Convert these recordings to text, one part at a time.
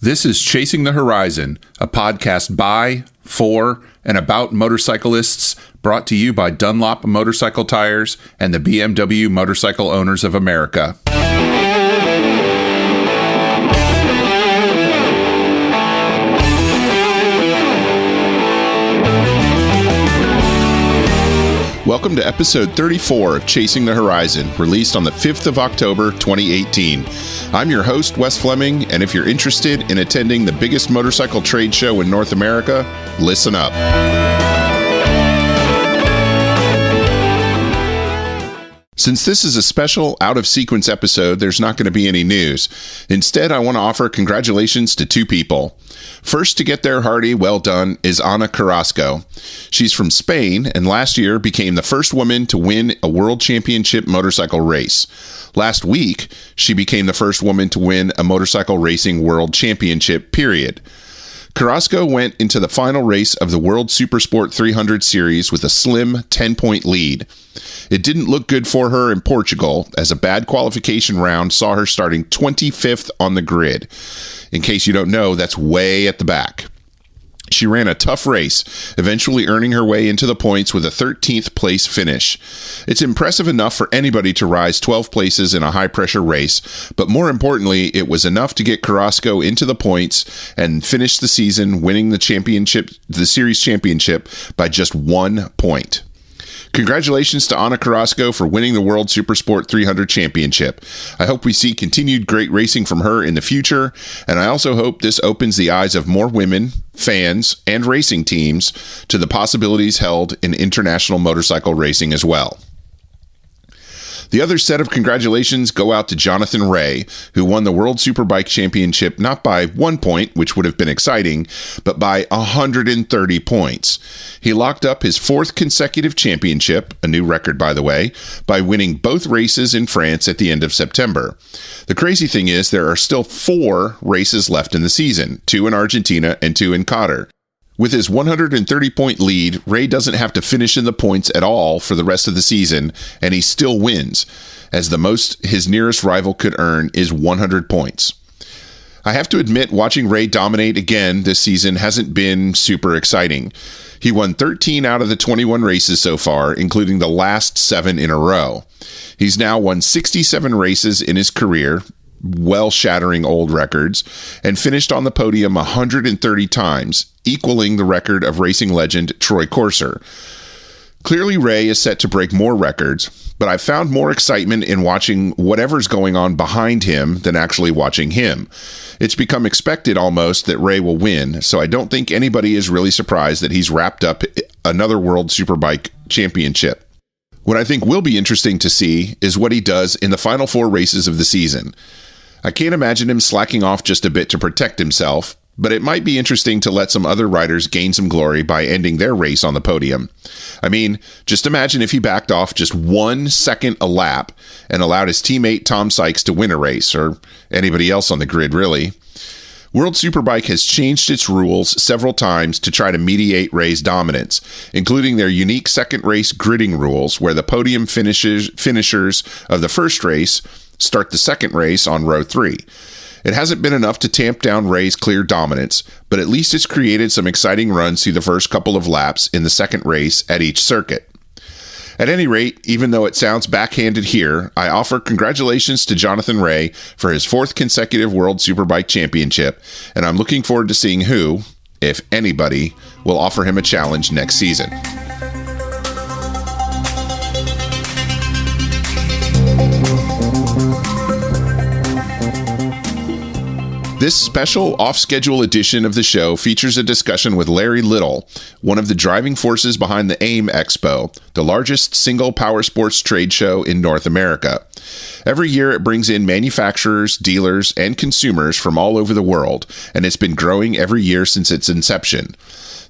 This is Chasing the Horizon, a podcast by, for, and about motorcyclists, brought to you by Dunlop Motorcycle Tires and the BMW Motorcycle Owners of America. Welcome to episode 34 of Chasing the Horizon, released on the 5th of October, 2018. I'm your host, Wes Fleming, and if you're interested in attending the biggest motorcycle trade show in North America, listen up. Since this is a special out-of-sequence episode, there's not going to be any news. Instead, I want to offer congratulations to two people. First to get their hearty well done is Ana Carrasco. She's from Spain and last year became the first woman to win a world championship motorcycle race. Last week, she became the first woman to win a motorcycle racing world championship, period. Carrasco went into the final race of the World Supersport 300 series with a slim 10-point lead. It didn't look good for her in Portugal, as a bad qualification round saw her starting 25th on the grid. In case you don't know, that's way at the back. She ran a tough race, eventually earning her way into the points with a 13th place finish. It's impressive enough for anybody to rise 12 places in a high-pressure race, but more importantly, it was enough to get Carrasco into the points and finish the season winning the series championship by just 1 point. Congratulations to Ana Carrasco for winning the World Supersport 300 Championship. I hope we see continued great racing from her in the future, and I also hope this opens the eyes of more women, fans, and racing teams to the possibilities held in international motorcycle racing as well. The other set of congratulations go out to Jonathan Rea, who won the World Superbike Championship not by 1 point, which would have been exciting, but by 130 points. He locked up his 4th consecutive championship, a new record by the way, by winning both races in France at the end of September. The crazy thing is there are still 4 races left in the season, 2 in Argentina and 2 in Qatar. With his 130-point lead, Rea doesn't have to finish in the points at all for the rest of the season, and he still wins, as the most his nearest rival could earn is 100 points. I have to admit, watching Rea dominate again this season hasn't been super exciting. He won 13 out of the 21 races so far, including the last 7 in a row. He's now won 67 races in his career, well shattering old records, and finished on the podium 130 times, equaling the record of racing legend Troy Corser. Clearly, Rea is set to break more records, but I've found more excitement in watching whatever's going on behind him than actually watching him. It's become expected almost that Rea will win, so I don't think anybody is really surprised that he's wrapped up another World Superbike Championship. What I think will be interesting to see is what he does in the final 4 races of the season. I can't imagine him slacking off just a bit to protect himself, but it might be interesting to let some other riders gain some glory by ending their race on the podium. I mean, just imagine if he backed off just 1 second a lap and allowed his teammate Tom Sykes to win a race, or anybody else on the grid really. World Superbike has changed its rules several times to try to mediate Rea's dominance, including their unique second race gridding rules, where the podium finishers of the first race start the second race on row 3. It hasn't been enough to tamp down Rea's clear dominance, but at least it's created some exciting runs through the first couple of laps in the second race at each circuit. At any rate, even though it sounds backhanded here, I offer congratulations to Jonathan Rea for his 4th consecutive World Superbike Championship, and I'm looking forward to seeing who, if anybody, will offer him a challenge next season. This special off-schedule edition of the show features a discussion with Larry Little, one of the driving forces behind the AIMExpo, the largest single powersports trade show in North America. Every year it brings in manufacturers, dealers, and consumers from all over the world, and it's been growing every year since its inception.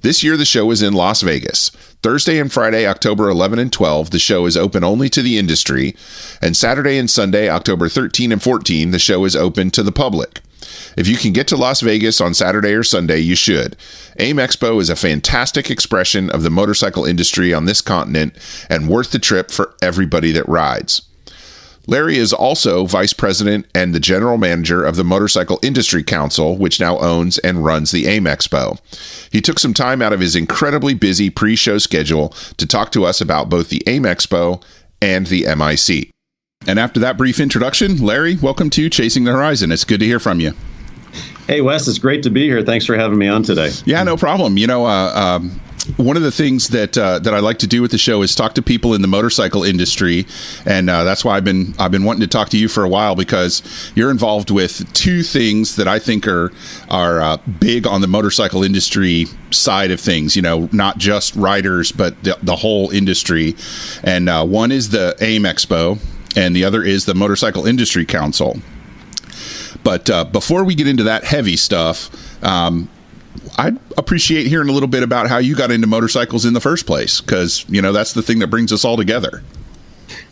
This year the show is in Las Vegas. Thursday and Friday, October 11 and 12, the show is open only to the industry, and Saturday and Sunday, October 13 and 14, the show is open to the public. If you can get to Las Vegas on Saturday or Sunday, you should. AIMExpo is a fantastic expression of the motorcycle industry on this continent and worth the trip for everybody that rides. Larry is also vice president and the general manager of the Motorcycle Industry Council, which now owns and runs the AIMExpo. He took some time out of his incredibly busy pre-show schedule to talk to us about both the AIMExpo and the MIC. And after that brief introduction, Larry, welcome to Chasing the Horizon. It's good to hear from you. Hey, Wes, it's great to be here. Thanks for having me on today. Yeah, no problem. One of the things that I like to do with the show is talk to people in the motorcycle industry, and that's why I've been wanting to talk to you for a while, because you're involved with two things that I think are big on the motorcycle industry side of things. Not just riders, but the whole industry. And one is the AIMExpo, and the other is the Motorcycle Industry Council. But before we get into that heavy stuff, I'd appreciate hearing a little bit about how you got into motorcycles in the first place, because, that's the thing that brings us all together.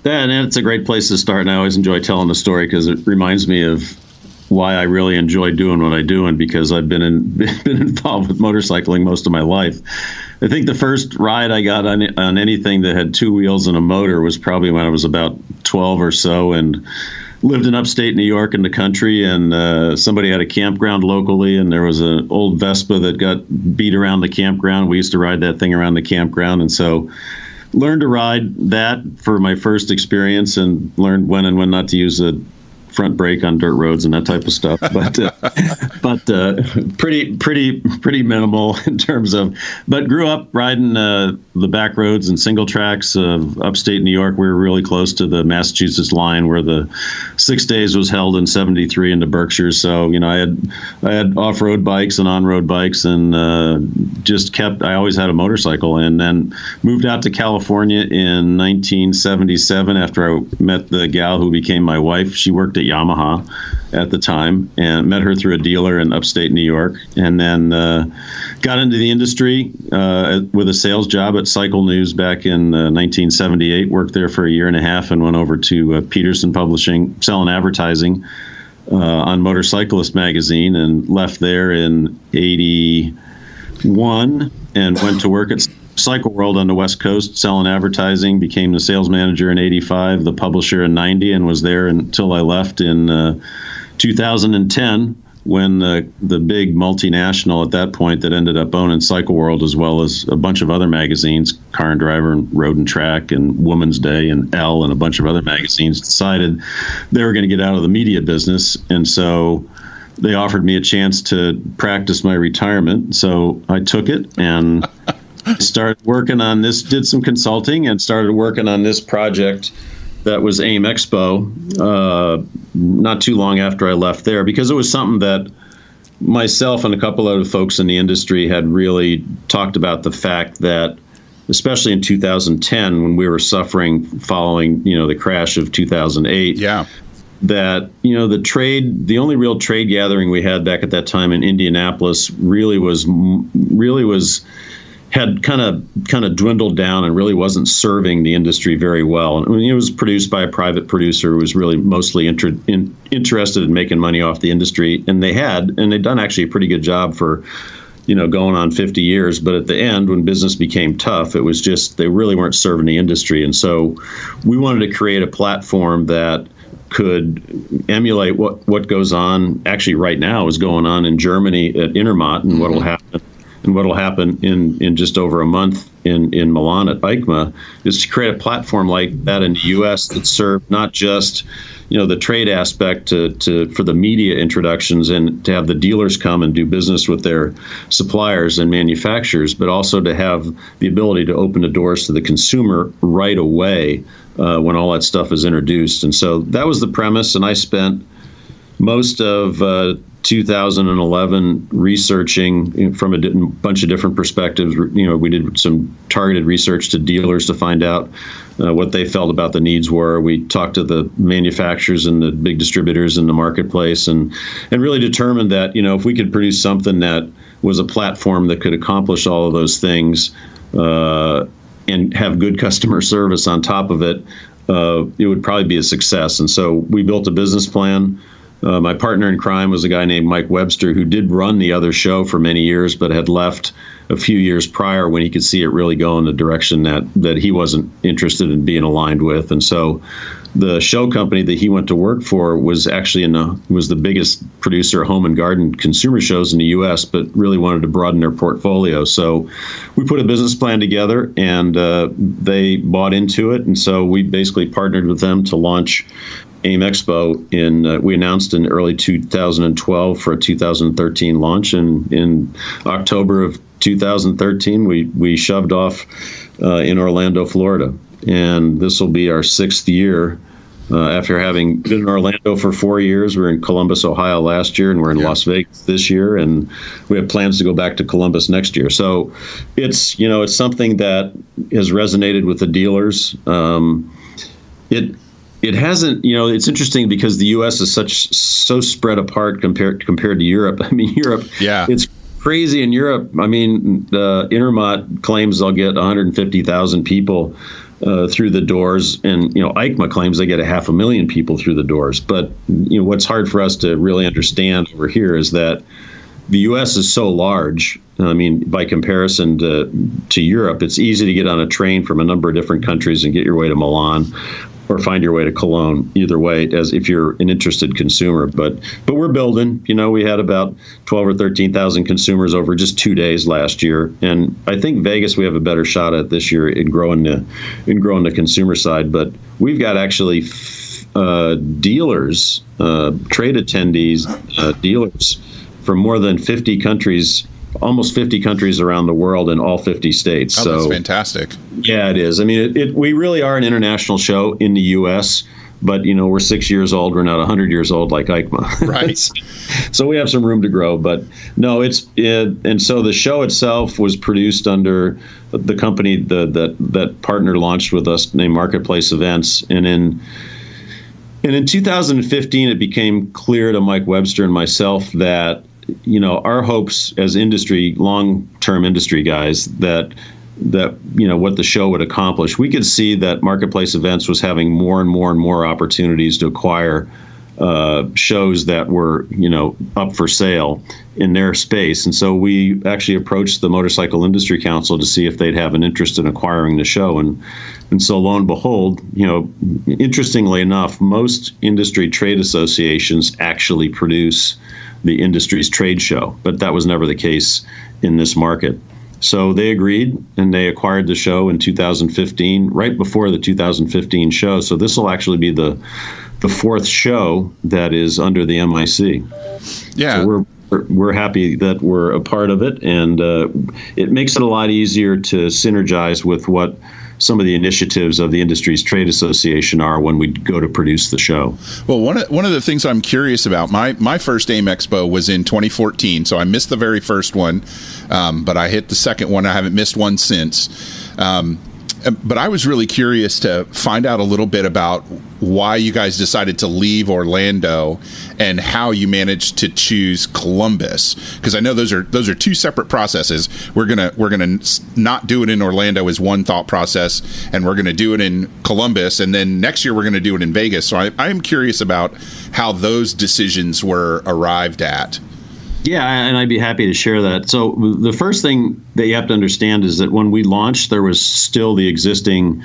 And it's a great place to start, and I always enjoy telling the story because it reminds me of why I really enjoy doing what I do, and because I've been involved with motorcycling most of my life. I think the first ride I got on anything that had two wheels and a motor was probably when I was about 12 or so, and lived in upstate New York in the country, and somebody had a campground locally, and there was an old Vespa that got beat around the campground. We used to ride that thing around the campground, and so learned to ride that for my first experience, and learned when and when not to use a front brake on dirt roads and that type of stuff. But pretty minimal in terms of. But grew up riding the back roads and single tracks of upstate New York. We were really close to the Massachusetts line, where the 6 days was held in '73 in the Berkshires. So I had off-road bikes and on-road bikes, and I always had a motorcycle. And then moved out to California in 1977 after I met the gal who became my wife. She worked at Yamaha at the time, and met her through a dealer in upstate New York, and then got into the industry with a sales job at Cycle News back in 1978. Worked there for a year and a half, and went over to Peterson Publishing, selling advertising on Motorcyclist magazine, and left there in '81 and went to work at Cycle World on the West Coast, selling advertising. Became the sales manager in '85, the publisher in '90, and was there until I left in 2010, when the big multinational at that point that ended up owning Cycle World, as well as a bunch of other magazines, Car and Driver and Road and Track and Woman's Day and Elle and a bunch of other magazines, decided they were going to get out of the media business. And so they offered me a chance to practice my retirement. So I took it and started working on this, did some consulting, and started working on this project that was AIMExpo not too long after I left there, because it was something that myself and a couple other folks in the industry had really talked about, the fact that, especially in 2010, when we were suffering following the crash of 2008, that the only real trade gathering we had back at that time in Indianapolis really had kind of dwindled down and really wasn't serving the industry very well. And it was produced by a private producer who was really mostly interested in making money off the industry, and they'd done actually a pretty good job for going on 50 years. But at the end, when business became tough, it was just they really weren't serving the industry. And so we wanted to create a platform that could emulate what goes on actually right now is going on in Germany at Intermot, and what'll happen in just over a month in Milan at AICMA, is to create a platform like that in the U.S. that served not just the trade aspect for the media introductions and to have the dealers come and do business with their suppliers and manufacturers, but also to have the ability to open the doors to the consumer right away when all that stuff is introduced. And so that was the premise, and I spent most of 2011 researching from a bunch of different perspectives. We did some targeted research to dealers to find out what they felt about the needs were. We talked to the manufacturers and the big distributors in the marketplace, and really determined that if we could produce something that was a platform that could accomplish all of those things and have good customer service on top of it, it would probably be a success. And so we built a business plan My partner in crime was a guy named Mike Webster, who did run the other show for many years, but had left a few years prior when he could see it really go in the direction that he wasn't interested in being aligned with. And so the show company that he went to work for was actually was the biggest producer of home and garden consumer shows in the U.S., but really wanted to broaden their portfolio. So we put a business plan together, and they bought into it. And so we basically partnered with them to launch AIMExpo we announced in early 2012 for a 2013 launch, and in October of 2013 we shoved off in Orlando, Florida, and this will be our 6th year after having been in Orlando for 4 years. We were in Columbus, Ohio last year, and we're in Las Vegas this year, and we have plans to go back to Columbus next year. So it's something that has resonated with the dealers. It hasn't, it's interesting because the U.S. is so spread apart compared to Europe. I mean, Europe, it's crazy in Europe. I mean, Intermot claims they'll get 150,000 people through the doors, and EICMA claims they get 500,000 people through the doors. But what's hard for us to really understand over here is that the U.S. is so large. I mean, by comparison to Europe, it's easy to get on a train from a number of different countries and get your way to Milan, or find your way to Cologne, either way, as if you're an interested consumer. But we're building. We had about 12 or 13,000 consumers over just 2 days last year, and I think Vegas we have a better shot at this year in growing the consumer side. But we've got actually dealers, trade attendees, dealers from more than 50 countries. Almost 50 countries around the world in all 50 states. Oh, so that's fantastic. Yeah, it is. I mean, we really are an international show in the U.S., but, we're 6 years old. We're not 100 years old like EICMA. Right. So we have some room to grow. But no, and so the show itself was produced under the company that partner launched with us named Marketplace Events. And in 2015, it became clear to Mike Webster and myself that our hopes as long-term industry guys, that what the show would accomplish. We could see that Marketplace Events was having more and more and more opportunities to acquire shows that were, up for sale in their space. And so we actually approached the Motorcycle Industry Council to see if they'd have an interest in acquiring the show. And so lo and behold, interestingly enough, most industry trade associations actually produce the industry's trade show, but that was never the case in this market. So they agreed, and they acquired the show in 2015, right before the 2015 show. So this will actually be the fourth show that is under the MIC. Yeah. So we're happy that we're a part of it, and it makes it a lot easier to synergize with what some of the initiatives of the industry's trade association are when we go to produce the show. Well, one of the things I'm curious about, my first AIMExpo was in 2014, so I missed the very first one, but I hit the second one. I haven't missed one since. But I was really curious to find out a little bit about why you guys decided to leave Orlando and how you managed to choose Columbus, because I know those are two separate processes. We're gonna not do it in Orlando as one thought process, and we're gonna do it in Columbus, and then next year we're gonna do it in Vegas. So I am curious about how those decisions were arrived at. Yeah, and I'd be happy to share that. So the first thing that you have to understand is that when we launched, there was still the existing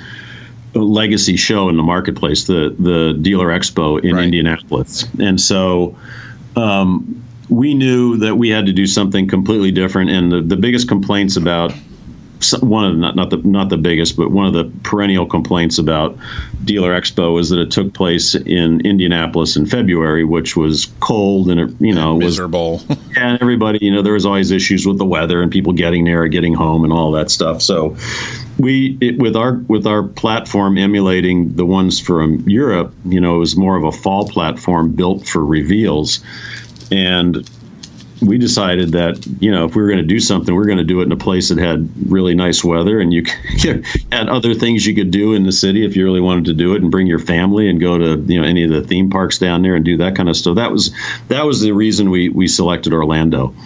legacy show in the marketplace, the Dealer Expo in Indianapolis. And so we knew that we had to do something completely different. And the biggest complaints about not the biggest, but one of the perennial complaints about Dealer Expo is that it took place in Indianapolis in February, which was cold and it miserable. And everybody, there was always issues with the weather and people getting there or getting home and all that stuff. So with our platform emulating the ones from Europe, it was more of a fall platform built for reveals. And we decided that, if we were going to do something, we were going to do it in a place that had really nice weather, and you had other things you could do in the city if you really wanted to do it, and bring your family and go to any of the theme parks down there and do that kind of stuff. That was the reason we selected Orlando.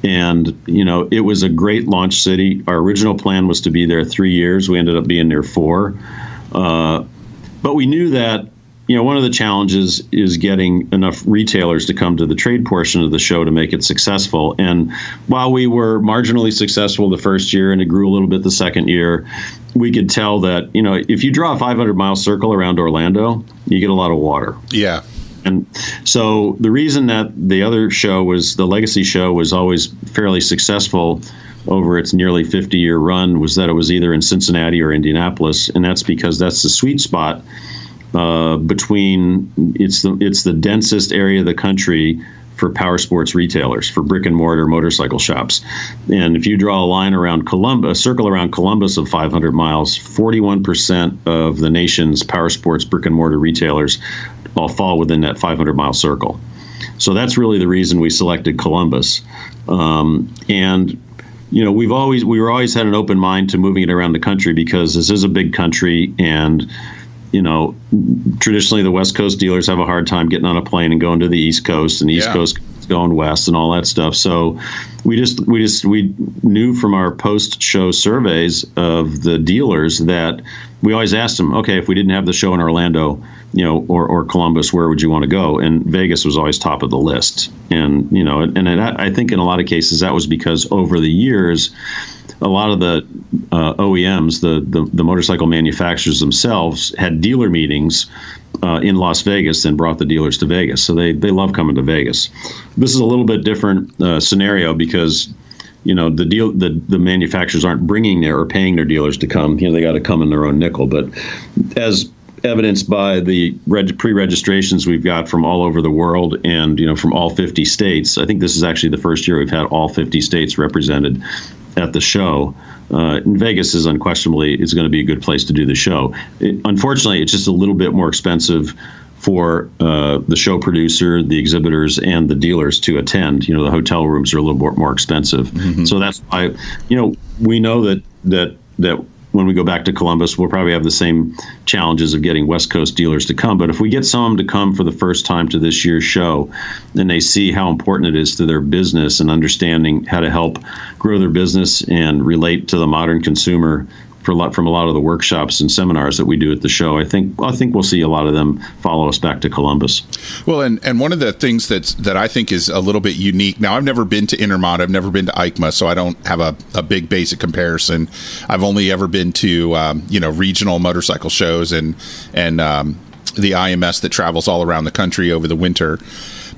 And it was a great launch city. Our original plan was to be there 3 years. We ended up being there 4. But we knew that one of the challenges is getting enough retailers to come to the trade portion of the show to make it successful. And while we were marginally successful the first year and it grew a little bit the second year, we could tell that, if you draw a 500-mile circle around Orlando, you get a lot of water. Yeah. And so the reason that the other show the Legacy show was always fairly successful over its nearly 50-year run was that it was either in Cincinnati or Indianapolis. And that's because that's the sweet spot between it's the densest area of the country for power sports retailers, for brick and mortar motorcycle shops. And if you draw a line around Columbus, a circle around Columbus of 500 miles, 41% of the nation's power sports brick and mortar retailers all fall within that 500-mile circle. So that's really the reason we selected Columbus. And we were always had an open mind to moving it around the country because this is a big country, and traditionally the West Coast dealers have a hard time getting on a plane and going to the East Coast, and the East Coast going west and all that stuff. So we knew from our post-show surveys of the dealers that we always asked them, okay, if we didn't have the show in Orlando, or Columbus, where would you want to go? And Vegas was always top of the list. And, I think in a lot of cases that was because over the years, a lot of the OEMs, the motorcycle manufacturers themselves, had dealer meetings in Las Vegas and brought the dealers to Vegas. So they love coming to Vegas. This is a little bit different scenario because the manufacturers aren't bringing or paying their dealers to come. They got to come in their own nickel. But as evidenced by the pre-registrations we've got from all over the world and from all 50 states, I think this is actually the first year we've had all 50 states represented at the show. And Vegas is unquestionably going to be a good place to do the show. Unfortunately, it's just a little bit more expensive for the show producer, the exhibitors, and the dealers to attend. The hotel rooms are a little bit more expensive. Mm-hmm. So that's why, we know that when we go back to Columbus, we'll probably have the same challenges of getting West Coast dealers to come. But if we get some to come for the first time to this year's show, and they see how important it is to their business and understanding how to help grow their business and relate to the modern consumer from a lot of the workshops and seminars that we do at the show, I think we'll see a lot of them follow us back to Columbus. Well, and one of the things that I think is a little bit unique. Now, I've never been to Intermod, I've never been to AIMExpo, so I don't have a big basic comparison. I've only ever been to regional motorcycle shows and the IMS that travels all around the country over the winter.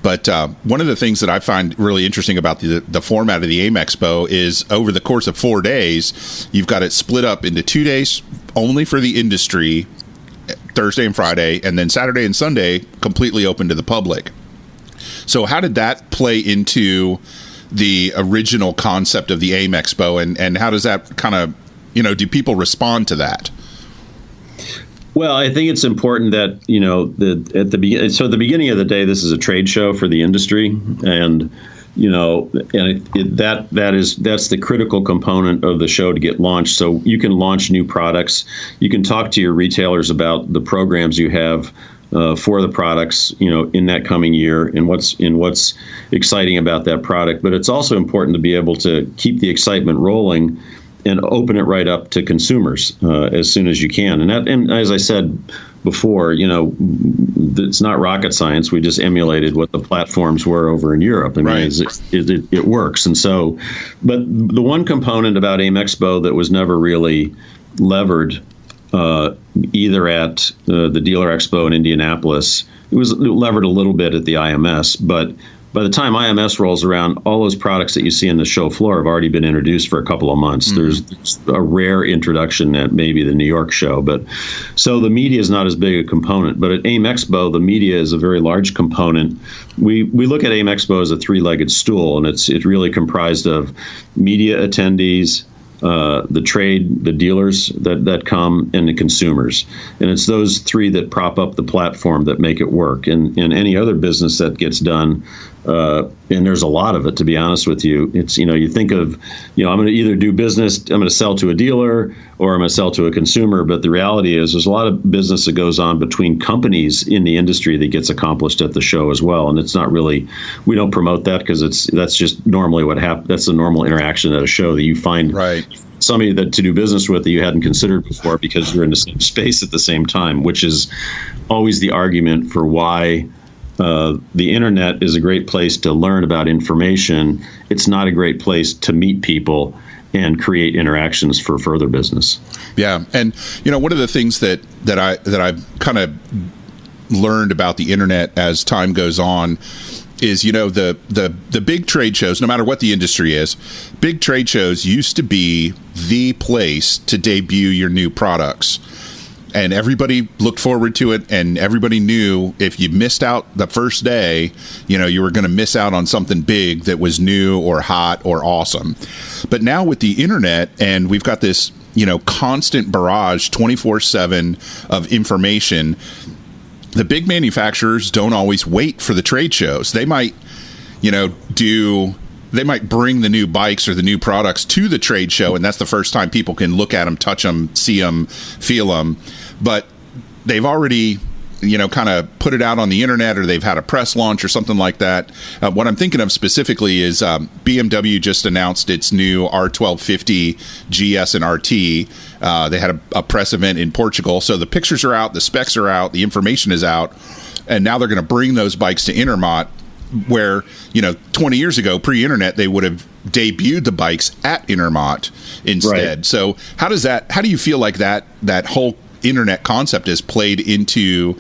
But one of the things that I find really interesting about the format of the AIMExpo is over the course of 4 days, you've got it split up into 2 days only for the industry, Thursday and Friday, and then Saturday and Sunday completely open to the public. So how did that play into the original concept of the AIMExpo, and how does that kind of, do people respond to that? Well, I think it's important that, at the beginning of the day, this is a trade show for the industry, and that's the critical component of the show to get launched. So you can launch new products. You can talk to your retailers about the programs you have for the products, in that coming year, and what's exciting about that product. But it's also important to be able to keep the excitement rolling and open it right up to consumers as soon as you can. And as I said before, it's not rocket science. We just emulated what the platforms were over in Europe. I mean, right. It works. And so, but the one component about AIMExpo that was never really levered either at the Dealer Expo in Indianapolis, it was levered a little bit at the IMS, but by the time IMS rolls around, all those products that you see on the show floor have already been introduced for a couple of months. Mm-hmm. There's a rare introduction at maybe the New York show, but so the media is not as big a component. But at AIMExpo, the media is a very large component. We look at AIMExpo as a three-legged stool, and it's really comprised of media attendees, the trade, the dealers that come, and the consumers. And it's those three that prop up the platform that make it work. And any other business that gets done And there's a lot of it, to be honest with you. It's, you think of, I'm going to either do business, I'm going to sell to a dealer, or I'm going to sell to a consumer. But the reality is there's a lot of business that goes on between companies in the industry that gets accomplished at the show as well. And it's not really, we don't promote that because that's just normally what happens. That's a normal interaction at a show that you find somebody that to do business with that you hadn't considered before because you're in the same space at the same time, which is always the argument for why the internet is a great place to learn about information. It's not a great place to meet people and create interactions for further business. Yeah, and one of the things that I've kind of learned about the internet as time goes on is the big trade shows, no matter what the industry is, big trade shows used to be the place to debut your new products. And everybody looked forward to it, and everybody knew if you missed out the first day, you were going to miss out on something big that was new or hot or awesome. But now with the internet, and we've got this, constant barrage 24/7 of information, the big manufacturers don't always wait for the trade shows. They might, they might bring the new bikes or the new products to the trade show, and that's the first time people can look at them, touch them, see them, feel them. But they've already, kind of put it out on the internet, or they've had a press launch or something like that. What I'm thinking of specifically is BMW just announced its new R1250 GS and RT. They had a press event in Portugal. So the pictures are out, the specs are out, the information is out, and now they're going to bring those bikes to Intermot, where 20 years ago, pre-internet, they would have debuted the bikes at Intermot instead. Right. So how do you feel like that whole internet concept is played into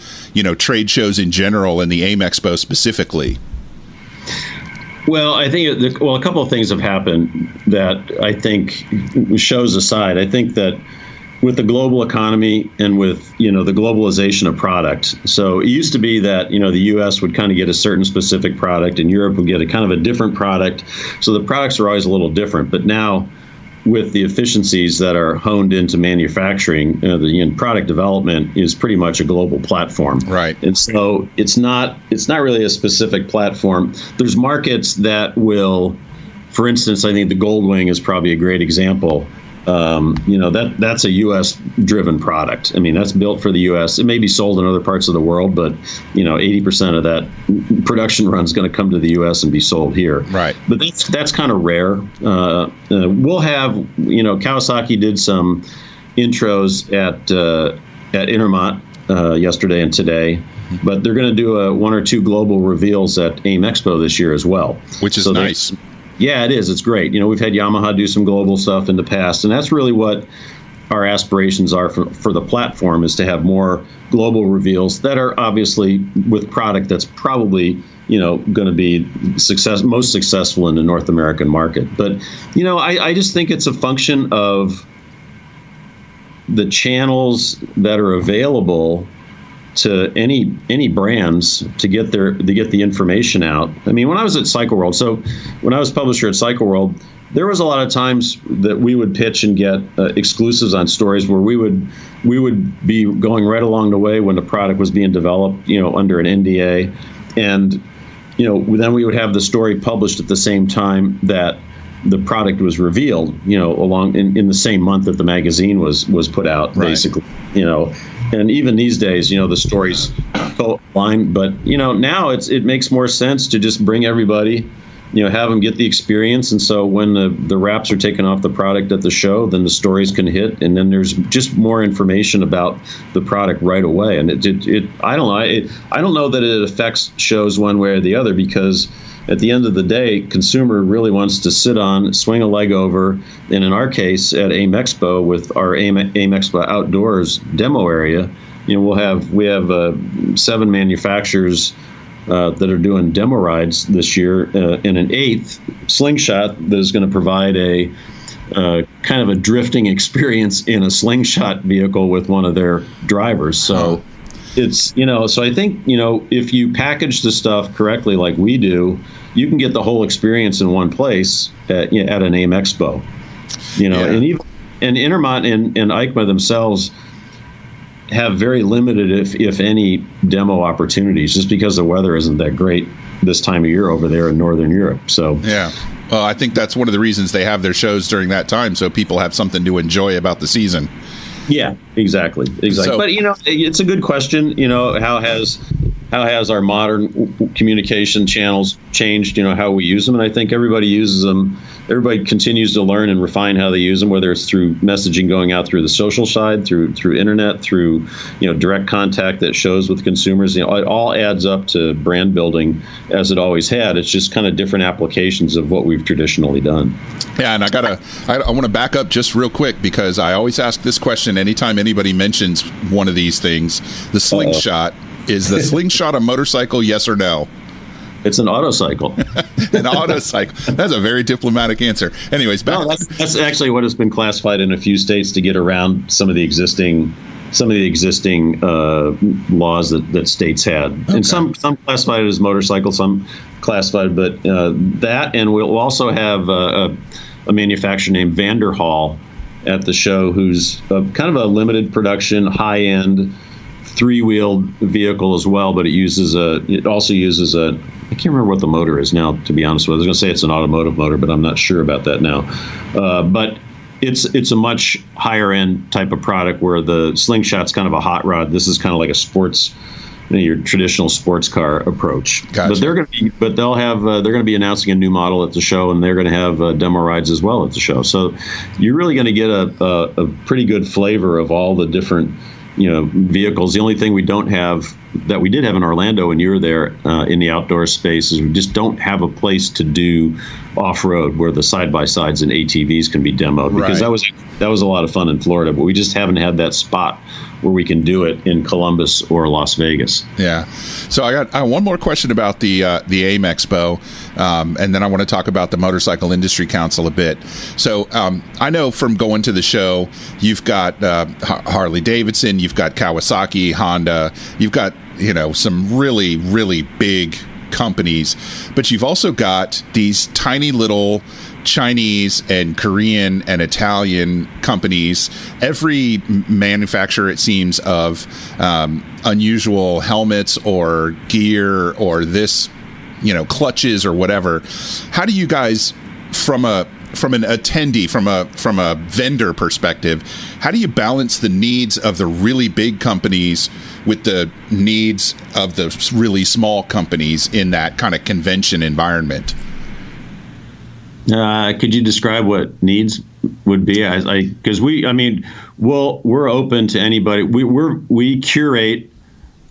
trade shows in general and the AIMExpo specifically? Well, I think a couple of things have happened that I think, shows aside, I think that with the global economy and with, the globalization of product. So it used to be that, the U.S. would kind of get a certain specific product and Europe would get a kind of a different product. So the products are always a little different. But now with the efficiencies that are honed into manufacturing, the product development is pretty much a global platform. Right. And so it's not really a specific platform. There's markets that will, for instance, I think the Goldwing is probably a great example. That's a U.S. driven product. I mean, that's built for the U.S. It may be sold in other parts of the world, but 80% of that production run is going to come to the U.S. and be sold here. Right. But that's kind of rare. We'll have, Kawasaki did some intros at Intermot yesterday and today, but they're going to do one or two global reveals at AIMExpo this year as well. Which is nice. Yeah, it is. It's great. We've had Yamaha do some global stuff in the past, and that's really what our aspirations are for the platform, is to have more global reveals that are obviously with product that's probably, going to be most successful in the North American market. But, I just think it's a function of the channels that are available to any brands to get the information out. I mean, when I was at Cycle World, so when I was publisher at Cycle World, there was a lot of times that we would pitch and get exclusives on stories where we would be going right along the way when the product was being developed, under an NDA, and then we would have the story published at the same time that the product was revealed, along in the same month that the magazine was put out, right. Basically, and even these days, the stories line, but now it makes more sense to just bring everybody, have them get the experience, and so when the wraps are taken off the product at the show, then the stories can hit, and then there's just more information about the product right away. And I don't know that it affects shows one way or the other, because at the end of the day, consumer really wants to sit on, swing a leg over, and in our case at AIMExpo with our AIMExpo Outdoors demo area, we have 7 manufacturers that are doing demo rides this year, and an 8th Slingshot that is going to provide a kind of a drifting experience in a Slingshot vehicle with one of their drivers. So it's, so I think, if you package the stuff correctly like we do, you can get the whole experience in one place at an AIMExpo. And even Intermot and EICMA themselves have very limited, if any, demo opportunities, just because the weather isn't that great this time of year over there in Northern Europe. So yeah. Well, I think that's one of the reasons they have their shows during that time, so people have something to enjoy about the season. Yeah, exactly. So, but it's a good question. How has our modern communication channels changed? How we use them, and I think everybody uses them. Everybody continues to learn and refine how they use them, whether it's through messaging going out through the social side, through internet, through direct contact that shows with consumers. It all adds up to brand building, as it always had. It's just kind of different applications of what we've traditionally done. Yeah, and I want to back up just real quick, because I always ask this question anytime anybody mentions one of these things. The slingshot. Is the slingshot a motorcycle, yes or no? It's an autocycle. An autocycle. That's a very diplomatic answer. Anyways, that's actually what has been classified in a few states to get around some of the existing laws that states had. Okay. And some classified it as motorcycle, some classified, but that, and we'll also have a manufacturer named Vanderhall at the show, who's kind of a limited production, high-end, three-wheeled vehicle as well, but it also uses a, I can't remember what the motor is now, to be honest with you. I was going to say it's an automotive motor, but I'm not sure about that now. But it's a much higher end type of product, where the slingshot's kind of a hot rod. This is kind of like a sports, your traditional sports car approach. Gotcha. But they're going to be announcing a new model at the show, and they're going to have demo rides as well at the show. So you're really going to get a pretty good flavor of all the different vehicles. The only thing we don't have, that we did have in Orlando when you were there in the outdoor space, is we just don't have a place to do off-road where the side-by-sides and ATVs can be demoed. Because that was a lot of fun in Florida, but we just haven't had that spot where we can do it in Columbus or Las Vegas. Yeah. So I got one more question about the AIMExpo, and then I want to talk about the Motorcycle Industry Council a bit. So I know from going to the show, you've got Harley Davidson, you've got Kawasaki, Honda, you've got some really, really big companies, but you've also got these tiny little Chinese and Korean and Italian companies. Every manufacturer, it seems, of unusual helmets or gear or this, clutches or whatever. How do you guys, from an attendee, from a vendor perspective, how do you balance the needs of the really big companies with the needs of the really small companies in that kind of convention environment? Could you describe what needs would be? Because we're open to anybody. We curate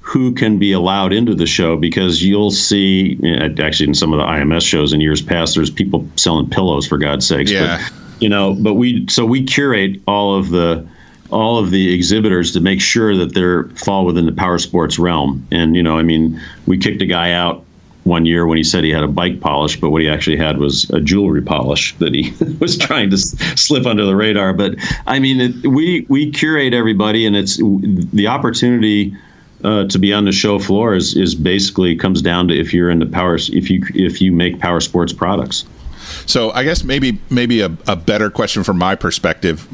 who can be allowed into the show, because you'll see, actually in some of the IMS shows in years past, there's people selling pillows, for God's sakes. Yeah. But we curate all of the exhibitors to make sure that they fall within the power sports realm. And we kicked a guy out one year when he said he had a bike polish, but what he actually had was a jewelry polish that he was trying to slip under the radar. But we curate everybody, and it's the opportunity to be on the show floor is basically comes down to if you're in the power, if you make power sports products. So I guess maybe a better question from my perspective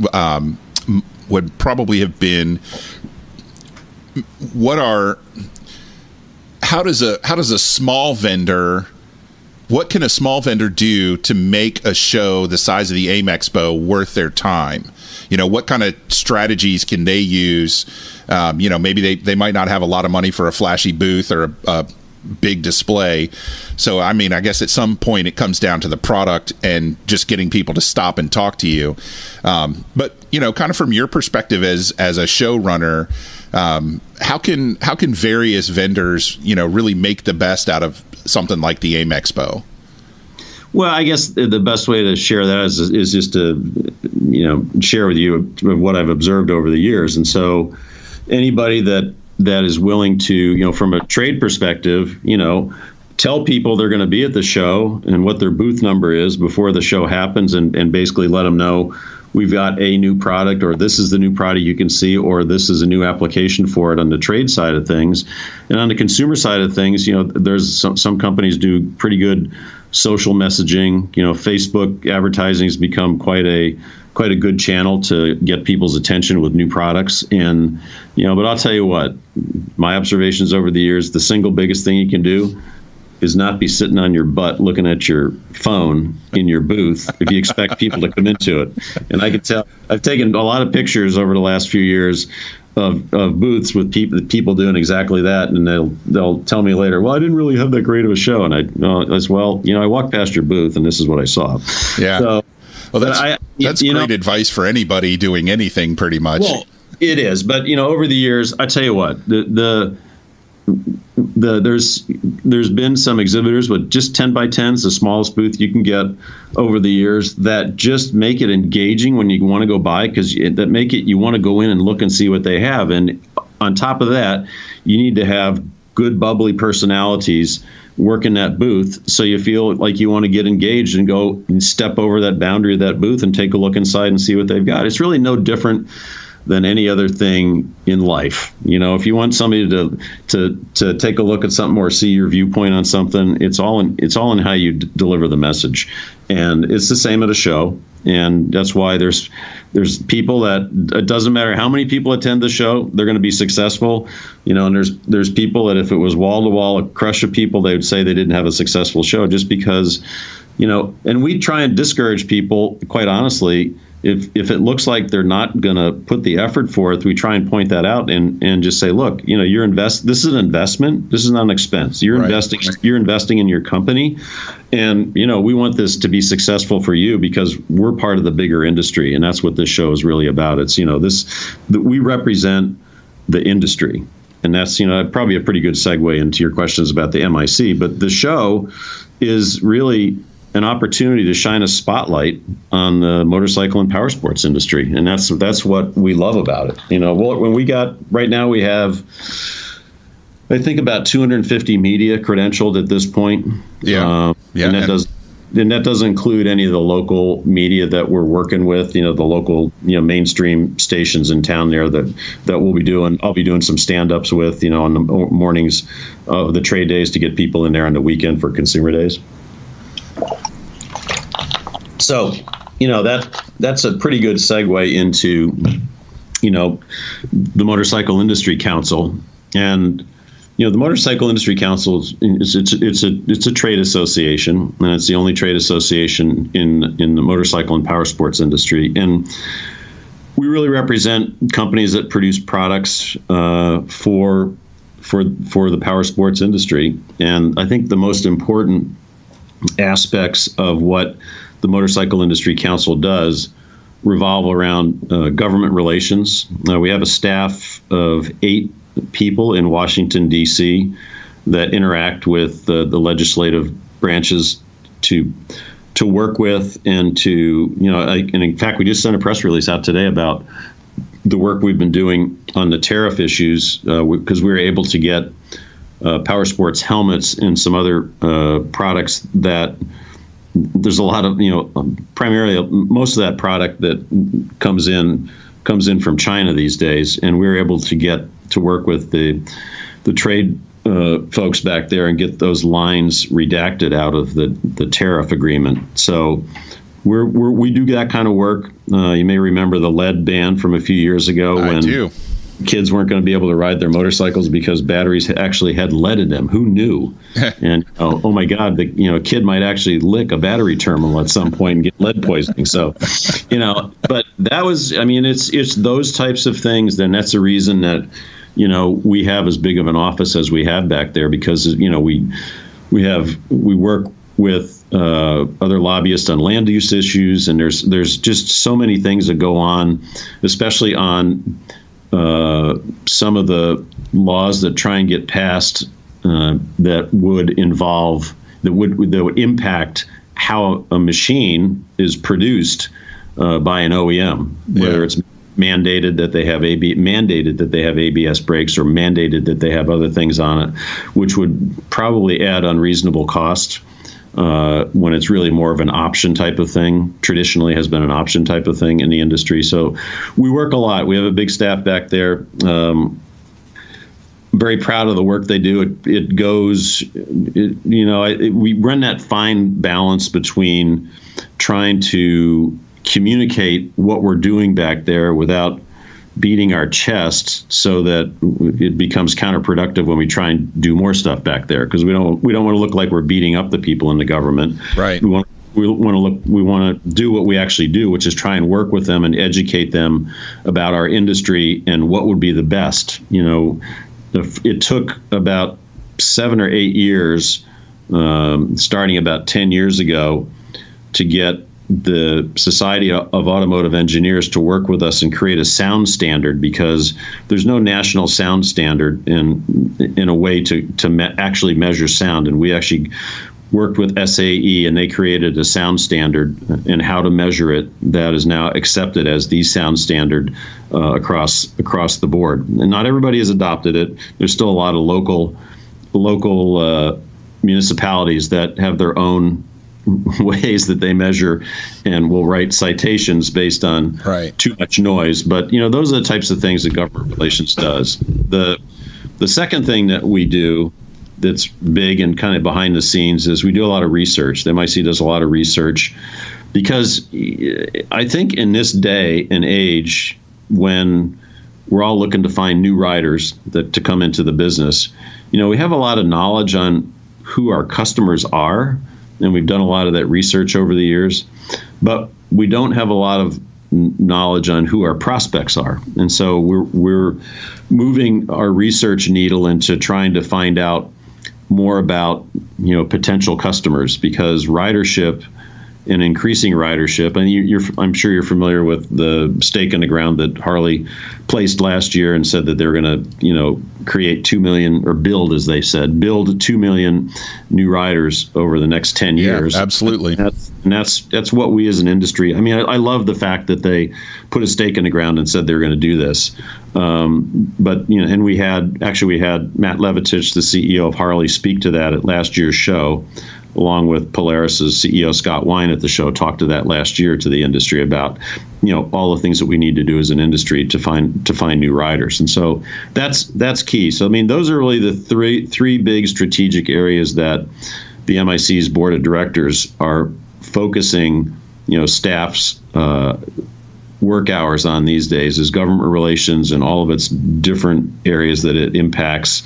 would probably have been, how does a small vendor, what can a small vendor do to make a show the size of the AIMExpo worth their time? What kind of strategies can they use? Maybe they might not have a lot of money for a flashy booth or a big display. So, I guess at some point it comes down to the product and just getting people to stop and talk to you. But, kind of from your perspective as a showrunner, how can various vendors, really make the best out of something like the AIMExpo? Well, I guess the best way to share that is just to, share with you what I've observed over the years. And so anybody that is willing to, from a trade perspective, tell people they're going to be at the show and what their booth number is before the show happens, and basically let them know we've got a new product, or this is the new product you can see, or this is a new application for it on the trade side of things. And on the consumer side of things, there's some companies do pretty good social messaging. Facebook advertising has become quite a good channel to get people's attention with new products. And, but I'll tell you what, my observations over the years, the single biggest thing you can do is not be sitting on your butt looking at your phone in your booth if you expect people to come into it. And I can tell, I've taken a lot of pictures over the last few years of booths with people doing exactly that, and they'll tell me later, well, I didn't really have that great of a show, and I walked past your booth and this is what I saw. Yeah. So, well, that's great advice for anybody doing anything, pretty much. Well, it is, but over the years, I tell you what, there's been some exhibitors with just 10 by 10s, the smallest booth you can get over the years, that just make it engaging when you want to go by, because that make it you want to go in and look and see what they have. And on top of that, you need to have good bubbly personalities work in that booth, so you feel like you want to get engaged and go and step over that boundary of that booth and take a look inside and see what they've got. It's really no different than any other thing in life. If you want somebody to take a look at something or see your viewpoint on something, it's all in how you deliver the message. And it's the same at a show. And that's why there's people that it doesn't matter how many people attend the show, they're going to be successful. And there's people that if it was wall to wall, a crush of people, they would say they didn't have a successful show just because, and we try and discourage people, quite honestly. If it looks like they're not going to put the effort forth, we try and point that out and just say, look, this is an investment. This is not an expense. You're investing. You're investing in your company, and we want this to be successful for you because we're part of the bigger industry, and that's what this show is really about. It's we represent the industry, and that's probably a pretty good segue into your questions about the MIC. But the show is really an opportunity to shine a spotlight on the motorcycle and power sports industry, and that's what we love about it. Right now we have, I think, about 250 media credentialed at this point. And that doesn't include any of the local media that we're working with. The local mainstream stations in town there that we'll be doing. I'll be doing some stand-ups with on the mornings of the trade days to get people in there on the weekend for consumer days. So, that's a pretty good segue into, the Motorcycle Industry Council. And, the Motorcycle Industry Council it's a trade association, and it's the only trade association in the motorcycle and power sports industry. And we really represent companies that produce products for the power sports industry. And I think the most important aspects of what the Motorcycle Industry Council does revolve around government relations. We have a staff of 8 people in Washington, D.C. that interact with the legislative branches to work with and to, and in fact, we just sent a press release out today about the work we've been doing on the tariff issues because we were able to get power sports helmets and some other products that there's a lot of, primarily most of that product that comes in from China these days. And we were able to get to work with the trade folks back there and get those lines redacted out of the tariff agreement. So we do that kind of work. You may remember the lead ban from a few years ago when kids weren't going to be able to ride their motorcycles because batteries actually had lead in them. Who knew? And oh my God, a kid might actually lick a battery terminal at some point and get lead poisoning. So, but that was, it's those types of things. Then that's the reason that, we have as big of an office as we have back there because, we work with other lobbyists on land use issues, and there's just so many things that go on, especially on some of the laws that try and get passed that would impact how a machine is produced by an OEM, whether it's mandated that they have ABS brakes or mandated that they have other things on it, which would probably add unreasonable cost. When it's really more of an option type of thing, traditionally has been an option type of thing in the industry. So we work a lot. We have a big staff back there. Very proud of the work they do. We run that fine balance between trying to communicate what we're doing back there without beating our chest so that it becomes counterproductive when we try and do more stuff back there, because we don't want to look like we're beating up the people in the government. Right. We want to do what we actually do, which is try and work with them and educate them about our industry and what would be the best. It took about 7 or 8 years, starting about 10 years ago, to get the Society of Automotive Engineers to work with us and create a sound standard, because there's no national sound standard in a way to actually measure sound. And we actually worked with SAE, and they created a sound standard and how to measure it that is now accepted as the sound standard across the board. And not everybody has adopted it. There's still a lot of local municipalities that have their own ways that they measure and will write citations based on too much noise. But those are the types of things that government relations does. The second thing that we do that's big and kind of behind the scenes is we do a lot of research. The MIC does a lot of research, because I think in this day and age, when we're all looking to find new riders to come into the business, we have a lot of knowledge on who our customers are, and we've done a lot of that research over the years, but we don't have a lot of knowledge on who our prospects are. And so we're moving our research needle into trying to find out more about potential customers, because ridership and increasing ridership, and I'm sure you're familiar with the stake in the ground that Harley placed last year and said that they're going to create 2 million, or build 2 million new riders over the next 10 years. Yeah, absolutely. And that's what we as an industry. I love the fact that they put a stake in the ground and said they were going to do this. But and we had Matt Levitich, the CEO of Harley, speak to that at last year's show, along with Polaris's CEO Scott Wine at the show, talked to that last year to the industry about all the things that we need to do as an industry to find new riders. And so that's key. So those are really the three big strategic areas that the MIC's board of directors are focusing staff's work hours on these days, is government relations and all of its different areas that it impacts,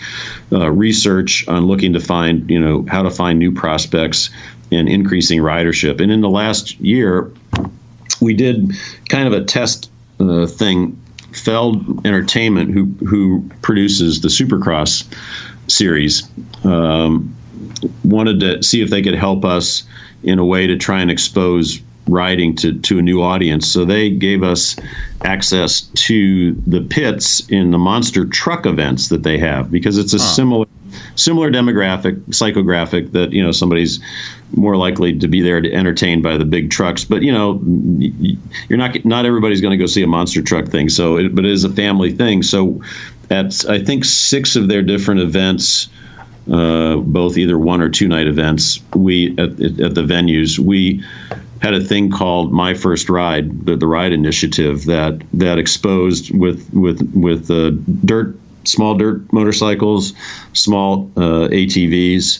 research on looking to find, how to find new prospects, and increasing ridership. And in the last year, we did kind of a test thing. Feld Entertainment, who produces the Supercross series, wanted to see if they could help us in a way to try and expose riding to a new audience. So they gave us access to the pits in the monster truck events that they have, because it's a similar demographic, psychographic, that somebody's more likely to be there to entertain by the big trucks. But you're not everybody's going to go see a monster truck thing. But it is a family thing. So at I think 6 of their different events, both either 1 or 2 night events, we at the venues, we had a thing called My First Ride, the ride initiative that exposed with small dirt motorcycles, small ATVs,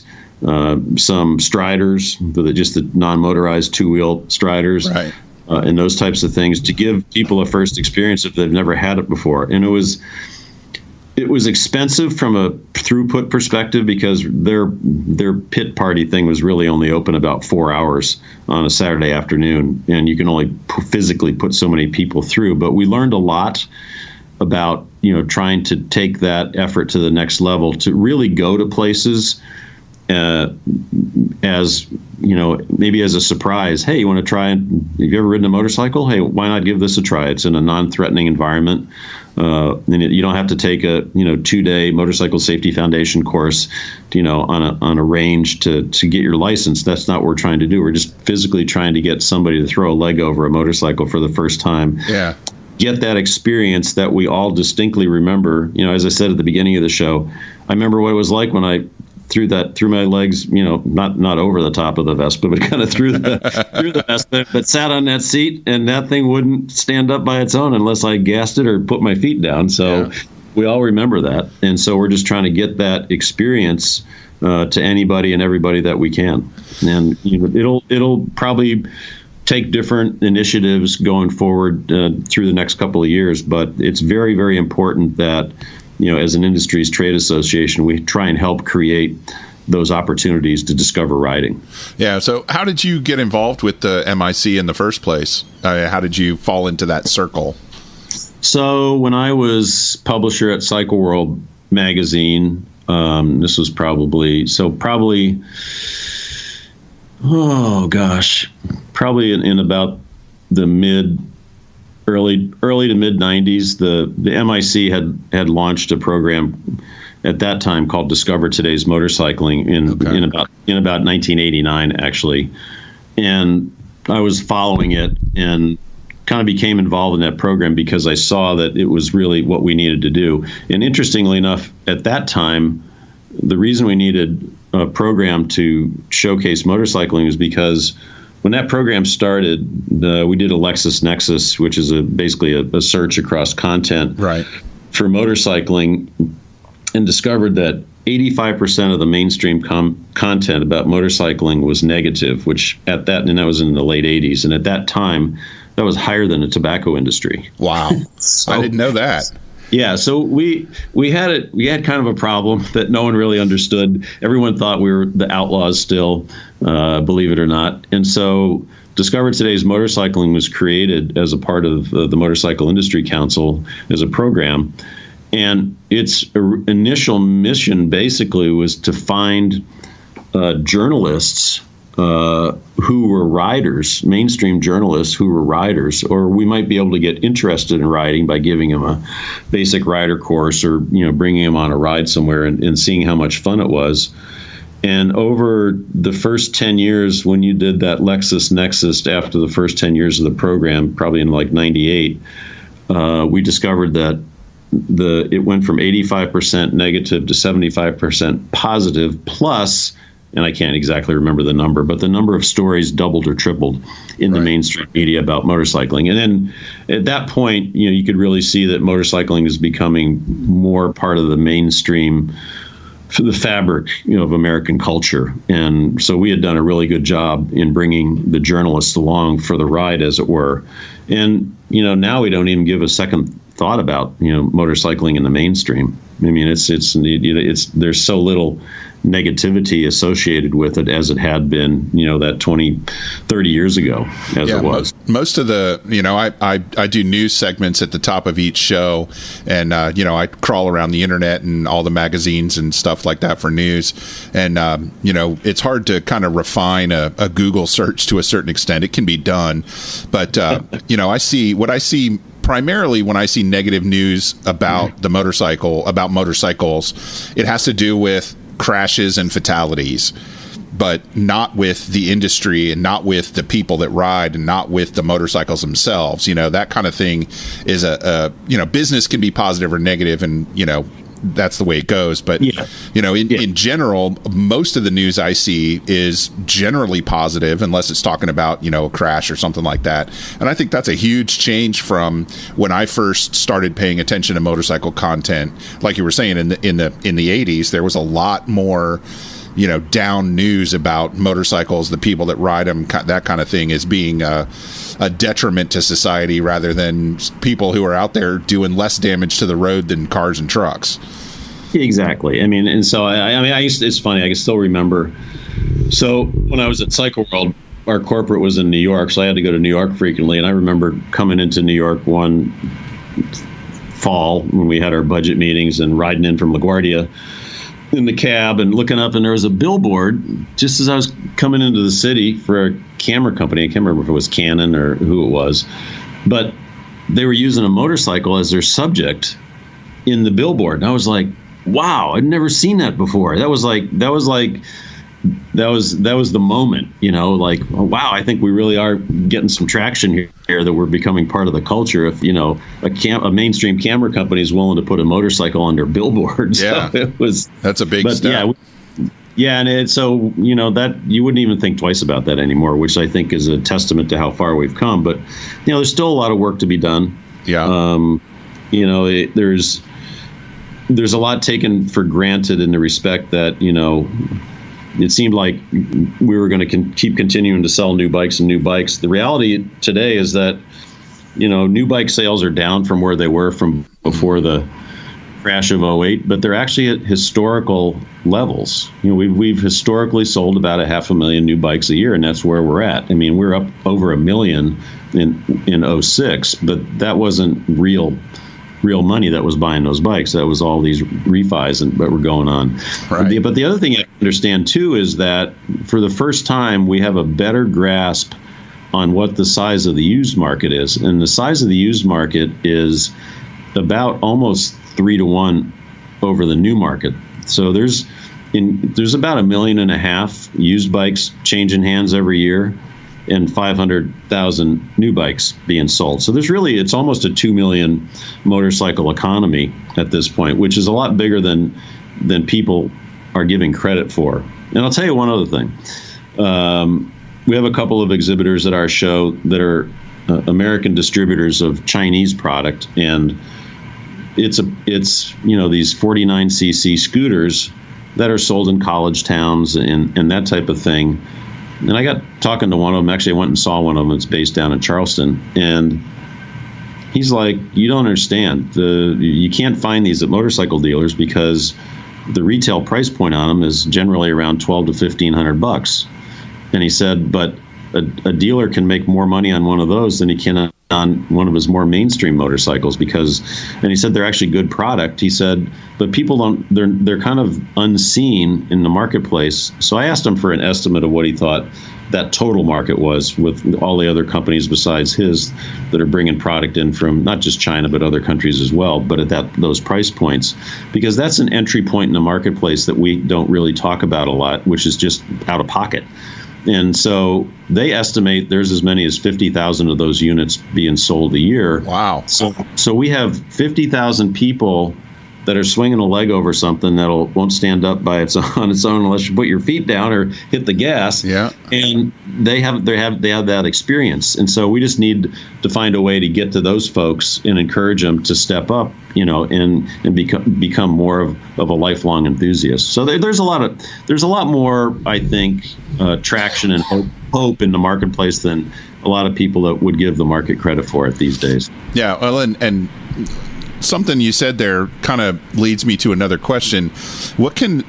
some Striders, just the non-motorized 2-wheel Striders, right, and those types of things, to give people a first experience if they've never had it before. And it was expensive from a throughput perspective, because their pit party thing was really only open about 4 hours on a Saturday afternoon, and you can only physically put so many people through. But we learned a lot about trying to take that effort to the next level, to really go to places as maybe as a surprise. Hey, you want to try? Have you ever ridden a motorcycle? Hey, why not give this a try? It's in a non-threatening environment. And you don't have to take a 2-day motorcycle safety foundation course, on a range to get your license. That's not what we're trying to do. We're just physically trying to get somebody to throw a leg over a motorcycle for the first time. Yeah. Get that experience that we all distinctly remember. As I said at the beginning of the show, I remember what it was like when I threw my legs, not over the top of the Vespa, but kind of through the Vespa, but sat on that seat, and that thing wouldn't stand up by its own unless I gassed it or put my feet down. So we all remember that. And so we're just trying to get that experience to anybody and everybody that we can. And it'll probably take different initiatives going forward through the next couple of years. But it's very, very important that, as an industry's trade association, we try and help create those opportunities to discover riding. Yeah. So how did you get involved with the MIC in the first place? How did you fall into that circle? So when I was publisher at Cycle World magazine, this was probably in about the early to mid 90s, the MIC had launched a program at that time called Discover Today's Motorcycling in about 1989, actually. And I was following it and kind of became involved in that program because I saw that it was really what we needed to do. And interestingly enough, at that time, the reason we needed a program to showcase motorcycling was because when that program started, we did a LexisNexis, which is basically a search across content for motorcycling, and discovered that 85% of the mainstream content about motorcycling was negative, and that was in the late 80s. And at that time, that was higher than the tobacco industry. Wow. So, I didn't know that. Yeah, so we had kind of a problem that no one really understood. Everyone thought we were the outlaws still, believe it or not. And so Discover Today's Motorcycling was created as a part of the Motorcycle Industry Council as a program. And its initial mission basically was to find journalists who were riders, mainstream journalists who were riders, or we might be able to get interested in riding by giving them a basic rider course or bringing them on a ride somewhere and seeing how much fun it was. And over the first 10 years, when you did that LexisNexis after the first 10 years of the program, probably in like 98, we discovered that it went from 85% negative to 75% positive, plus, and I can't exactly remember the number, but the number of stories doubled or tripled in the mainstream media about motorcycling. And then at that point, you could really see that motorcycling is becoming more part of the mainstream, the fabric, of American culture. And so we had done a really good job in bringing the journalists along for the ride, as it were. And, now we don't even give a second thought about, motorcycling in the mainstream. I mean, there's so little negativity associated with it as it had been, that 20, 30 years ago as it was. Most of the, I do news segments at the top of each show, and, I crawl around the internet and all the magazines and stuff like that for news. And, it's hard to kind of refine a Google search to a certain extent. It can be done. But, I see primarily when I see negative news about about motorcycles, it has to do with crashes and fatalities, but not with the industry and not with the people that ride and not with the motorcycles themselves. That kind of thing is business can be positive or negative, and, that's the way it goes. But, in general, most of the news I see is generally positive, unless it's talking about, a crash or something like that. And I think that's a huge change from when I first started paying attention to motorcycle content. Like you were saying, in the 80s, there was a lot more, down news about motorcycles, the people that ride them, that kind of thing, as being a detriment to society rather than people who are out there doing less damage to the road than cars and trucks. Exactly. I mean, and so it's funny. I can still remember. So when I was at Cycle World, our corporate was in New York, so I had to go to New York frequently. And I remember coming into New York one fall when we had our budget meetings and riding in from LaGuardia in the cab and looking up, and there was a billboard just as I was coming into the city for a camera company. I can't remember if it was Canon or who it was, but they were using a motorcycle as their subject in the billboard. And I was like, wow, I'd never seen that before. That was the moment, like, oh, wow, I think we really are getting some traction here, that we're becoming part of the culture. If, a mainstream camera company is willing to put a motorcycle on their billboard. Yeah. So that's a big step. Yeah. And so, that you wouldn't even think twice about that anymore, which I think is a testament to how far we've come. But, there's still a lot of work to be done. Yeah. There's a lot taken for granted in the respect that, it seemed like we were going to keep continuing to sell new bikes and new bikes. The reality today is that, new bike sales are down from where they were from before the crash of '08, but they're actually at historical levels. We've historically sold about 500,000 new bikes a year, and that's where we're at. I mean, we're up over 1 million in '06, but that wasn't real money that was buying those bikes. That was all these refis that were going on. Right. But the other thing I understand too is that for the first time we have a better grasp on what the size of the used market is, and the size of the used market is about almost 3 to 1 over the new market. So there's about 1.5 million used bikes changing hands every year, and 500,000 new bikes being sold. So it's almost a 2 million motorcycle economy at this point, which is a lot bigger than people are giving credit for. And I'll tell you one other thing. We have a couple of exhibitors at our show that are American distributors of Chinese product, and it's these 49cc scooters that are sold in college towns and that type of thing. And I got talking to one of them. Actually, I went and saw one of them. It's based down in Charleston. And he's like, you don't understand. You can't find these at motorcycle dealers because the retail price point on them is generally around $1,200 to $1,500. And he said, but a dealer can make more money on one of those than he can on one of his more mainstream motorcycles and he said they're actually good product. He said, but people they're kind of unseen in the marketplace. So I asked him for an estimate of what he thought that total market was with all the other companies besides his that are bringing product in from not just China, but other countries as well, but at those price points, because that's an entry point in the marketplace that we don't really talk about a lot, which is just out of pocket. And so they estimate there's as many as 50,000 of those units being sold a year. Wow. So we have 50,000 people that are swinging a leg over something that won't stand up on its own unless you put your feet down or hit the gas. Yeah. And they have that experience. And so we just need to find a way to get to those folks and encourage them to step up, and become more of a lifelong enthusiast. So there's a lot more, I think, traction and hope in the marketplace than a lot of people that would give the market credit for it these days. Yeah. Well, and something you said there kind of leads me to another question. What can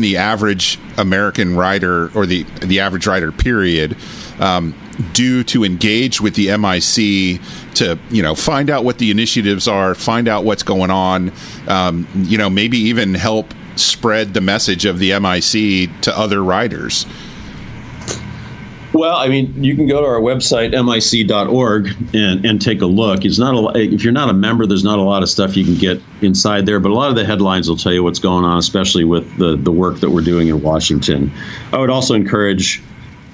the average American rider or the average rider period do to engage with the MIC to find out what the initiatives are, find out what's going on, maybe even help spread the message of the MIC to other riders? Well, I mean, you can go to our website, mic.org, and take a look. If you're not a member, there's not a lot of stuff you can get inside there, but a lot of the headlines will tell you what's going on, especially with the work that we're doing in Washington. I would also encourage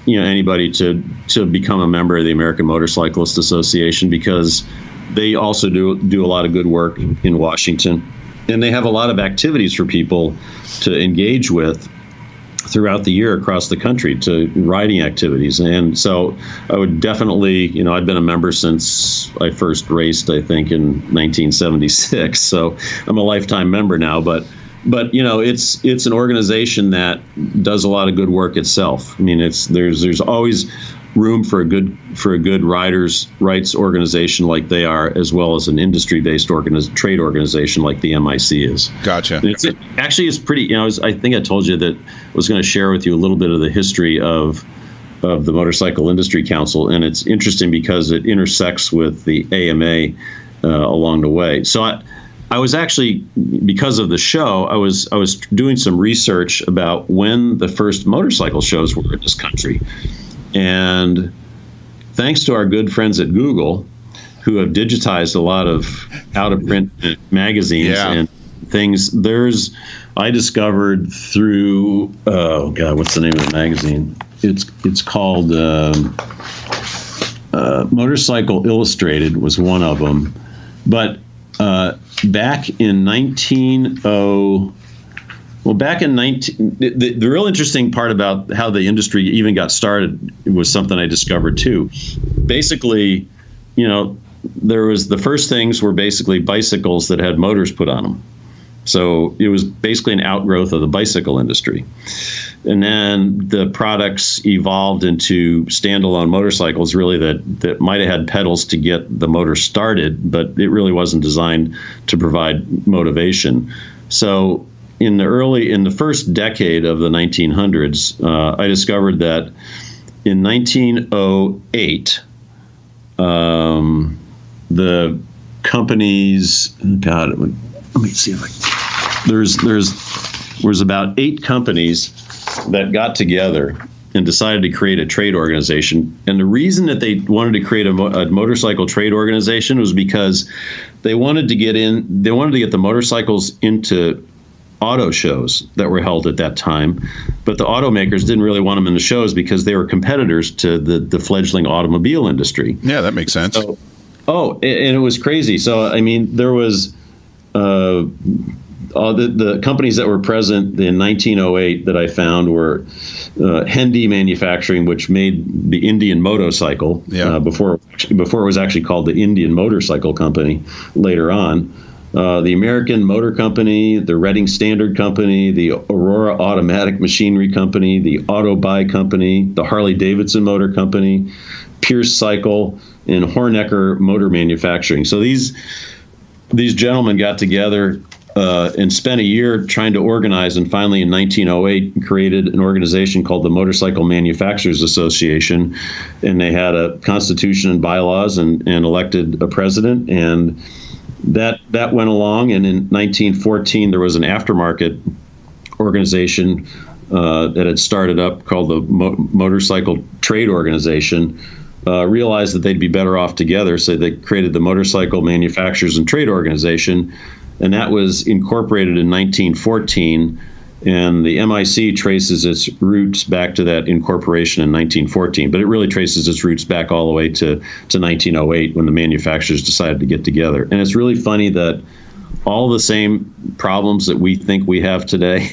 anybody to become a member of the American Motorcyclist Association, because they also do a lot of good work in Washington, and they have a lot of activities for people to engage with throughout the year across the country, to riding activities. And so I would definitely, I've been a member since I first raced, I think, in 1976. So I'm a lifetime member now, but it's an organization that does a lot of good work itself. I mean, there's always room for a good riders' rights organization like they are, as well as an industry-based trade organization like the MIC is. Gotcha. It's pretty. I think I told you that I was going to share with you a little bit of the history of the Motorcycle Industry Council, and it's interesting because it intersects with the AMA along the way. So I was actually, because of the show, I was doing some research about when the first motorcycle shows were in this country. And thanks to our good friends at Google, who have digitized a lot of out-of-print magazines and things, I discovered through, what's the name of the magazine? It's called Motorcycle Illustrated was one of them. But back in the real interesting part about how the industry even got started was something I discovered too. Basically, there was the first things were basically bicycles that had motors put on them. So it was basically an outgrowth of the bicycle industry. And then the products evolved into standalone motorcycles, really, that might have had pedals to get the motor started, but it really wasn't designed to provide motivation. So in the first decade of the 1900s, I discovered that in 1908, the companies, let me see if there was about 8 companies that got together and decided to create a trade organization. And the reason that they wanted to create a motorcycle trade organization was because they wanted to get the motorcycles into auto shows that were held at that time. But the automakers didn't really want them in the shows because they were competitors to the fledgling automobile industry. Yeah, that makes sense. And it was crazy. So, I mean, there was the companies that were present in 1908 that I found were Hendy Manufacturing, which made the Indian motorcycle before it was actually called the Indian Motorcycle Company later on. The American Motor Company, the Reading Standard Company, the Aurora Automatic Machinery Company, the Auto Buy Company, the Harley Davidson Motor Company, Pierce Cycle, and Hornecker Motor Manufacturing. So these gentlemen got together and spent a year trying to organize, and finally in 1908 created an organization called the Motorcycle Manufacturers Association, and they had a constitution and bylaws and elected a president, and that went along. And in 1914 there was an aftermarket organization that had started up called the Motorcycle Trade Organization. Realized that they'd be better off together, so they created the Motorcycle Manufacturers and Trade Organization, and that was incorporated in 1914, and the MIC traces its roots back to that incorporation in 1914, but it really traces its roots back all the way to 1908 when the manufacturers decided to get together. And it's really funny that all the same problems that we think we have today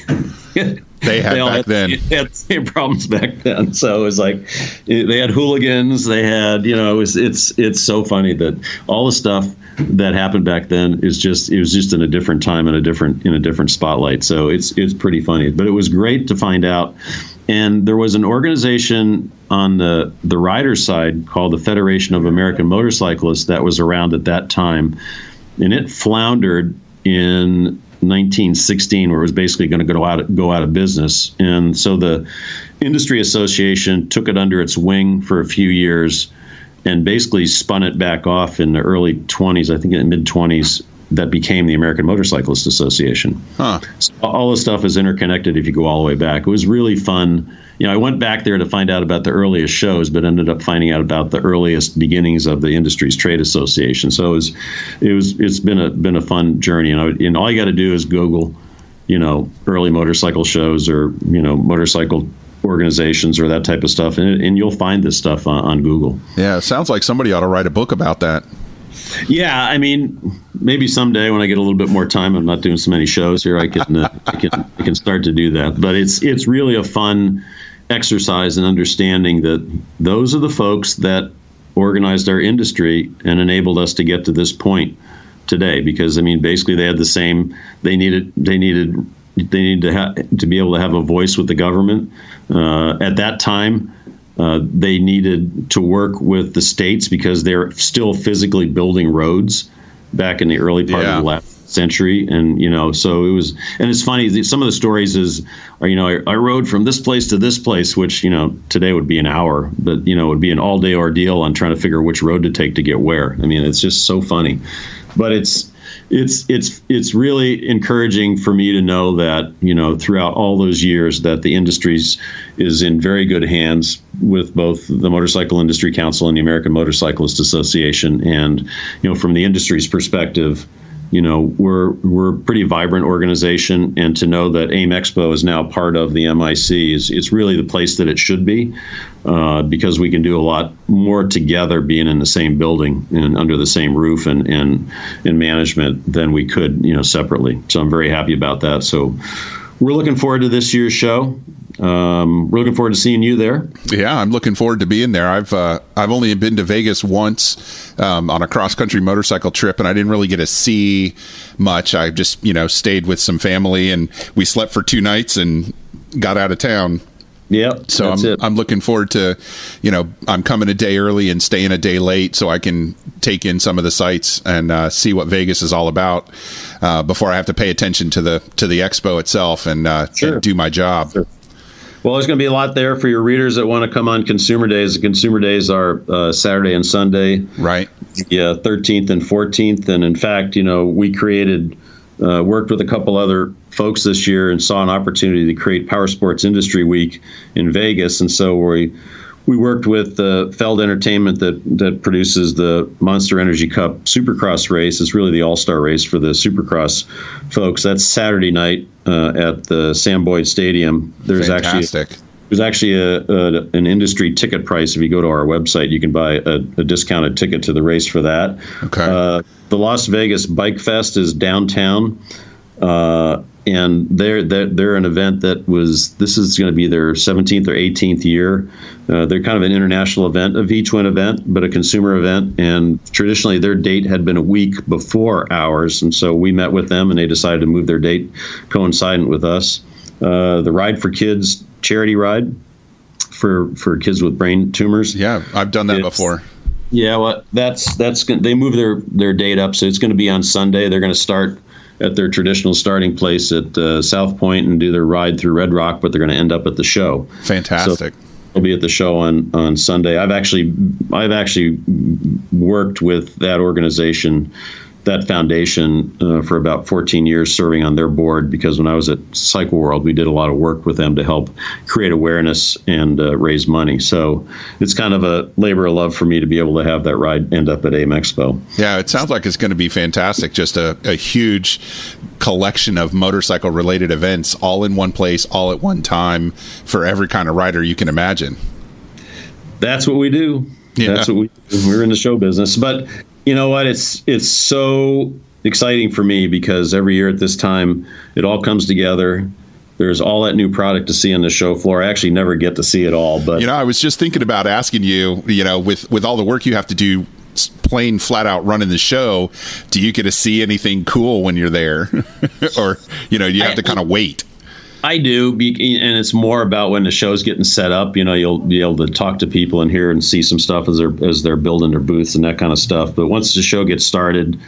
they had back then. They had the same problems back then. So it was like they had hooligans. They had, it's so funny that all the stuff that happened back then it was just in a different time and in a different spotlight. So it's pretty funny. But it was great to find out. And there was an organization on the rider's side called the Federation of American Motorcyclists that was around at that time, and it floundered in 1916, where it was basically going to go out of business. And so the industry association took it under its wing for a few years and basically spun it back off in the early 20s, I think in the mid-20s, that became the American Motorcyclist Association. Huh. So all this stuff is interconnected if you go all the way back. It was really fun. I went back there to find out about the earliest shows, but ended up finding out about the earliest beginnings of the industry's trade association. So it's been a fun journey. And all you got to do is Google, early motorcycle shows or motorcycle organizations or that type of stuff, and you'll find this stuff on Google. Yeah, it sounds like somebody ought to write a book about that. Yeah, I mean, maybe someday when I get a little bit more time, I'm not doing so many shows here, I can start to do that. But it's really a fun exercise in understanding that those are the folks that organized our industry and enabled us to get to this point today. Because I mean, basically, they had the same. They needed to be able to have a voice with the government. At that time, they needed to work with the states because they're still physically building roads back in the early part of the last century. And, so it was, and it's funny, some of the stories I rode from this place to this place, which, today would be an hour, but, it would be an all day ordeal on trying to figure which road to take to get where. I mean, it's just so funny, but it's really encouraging for me to know that, throughout all those years that the industry is in very good hands with both the Motorcycle Industry Council and the American Motorcyclist Association. And, from the industry's perspective, we're a pretty vibrant organization, and to know that AIMExpo is now part of the MIC it's really the place that it should be, because we can do a lot more together being in the same building and under the same roof and in management than we could, separately. So I'm very happy about that. So we're looking forward to this year's show. We're looking forward to seeing you there. Yeah, I'm looking forward to being there. I've only been to Vegas once on a cross-country motorcycle trip, and I didn't really get to see much. I just, stayed with some family, and we slept for 2 nights and got out of town. Yep. So I'm looking forward to, I'm coming a day early and staying a day late so I can take in some of the sights and see what Vegas is all about before I have to pay attention to the expo itself and do my job. Sure. Well, there's going to be a lot there for your readers that want to come on Consumer Days. The Consumer Days are Saturday and Sunday, right? The 13th and 14th. And in fact, we worked with a couple other folks this year and saw an opportunity to create Power Sports Industry Week in Vegas. And so we worked with Feld Entertainment that produces the Monster Energy Cup Supercross race. It's really the all-star race for the Supercross folks. That's Saturday night at the Sam Boyd Stadium. There's Fantastic. actually an industry ticket price. If you go to our website, you can buy a discounted ticket to the race for that. Okay. The Las Vegas Bike Fest is downtown, and they're an event this is going to be their 17th or 18th year. They're kind of an international event, a V-Twin event, but a consumer event. And traditionally, their date had been a week before ours, and so we met with them, and they decided to move their date coincident with us. The Ride for Kids charity ride for kids with brain tumors. Yeah, I've done that before. Yeah, well, that's they move their date up, so it's going to be on Sunday. They're going to start at their traditional starting place at South Point and do their ride through Red Rock, but they're going to end up at the show. Fantastic. So they'll be at the show on Sunday. I've actually worked with that organization, that foundation, for about 14 years, serving on their board, because when I was at Cycle World, we did a lot of work with them to help create awareness and raise money. So it's kind of a labor of love for me to be able to have that ride end up at AIMExpo. Yeah, it sounds like it's going to be fantastic. Just a huge collection of motorcycle-related events all in one place, all at one time, for every kind of rider you can imagine. That's what we do. Yeah. That's what we do. We're in the show business. But you know what? It's so exciting for me because every year at this time, it all comes together. There's all that new product to see on the show floor. I actually never get to see it all. But I was just thinking about asking you, with all the work you have to do plain flat out running the show, do you get to see anything cool when you're there? Or, you have to kind of wait? I do, and it's more about when the show's getting set up. You'll be able to talk to people in here and see some stuff as they're building their booths and that kind of stuff. But once the show gets started,